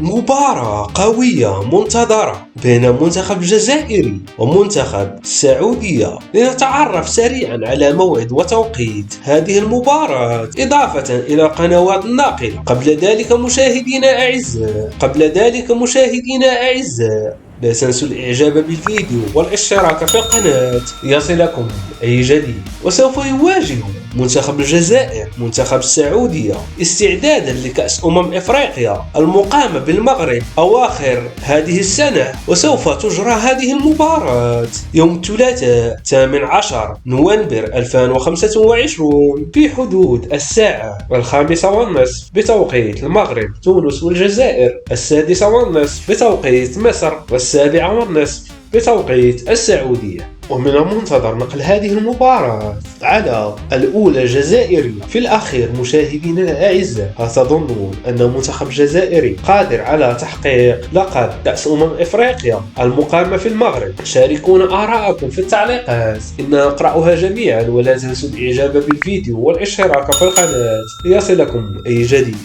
مباراة قوية منتظرة بين المنتخب الجزائري ومنتخب السعودية. لنتعرف سريعا على موعد وتوقيت هذه المباراة إضافة إلى القنوات الناقلة. قبل ذلك مشاهدينا أعزاء لا تنسوا الإعجاب بالفيديو والاشتراك في القناة ليصلكم أي جديد. وسوف يواجه منتخب الجزائر منتخب السعودية استعدادا لكأس إفريقيا المقامة بالمغرب أواخر هذه السنة. وسوف تجرى هذه المباراة يوم الثلاثاء 18 نوفمبر 2025 في حدود الساعة 5:30 بتوقيت المغرب، تونس والجزائر 6:30 بتوقيت مصر، 7:30 بتوقيت السعودية. ومن المنتظر نقل هذه المباراة على الأولى الجزائرية. في الأخير مشاهدينا الأعزاء، هل تظنون أن المنتخب الجزائري قادر على تحقيق لقب كأس إفريقيا المقامة في المغرب؟ شاركونا آراءكم في التعليقات، إننا نقرأها جميعا. ولا تنسوا الإعجاب بالفيديو والاشتراك في القناة ليصلكم أي جديد.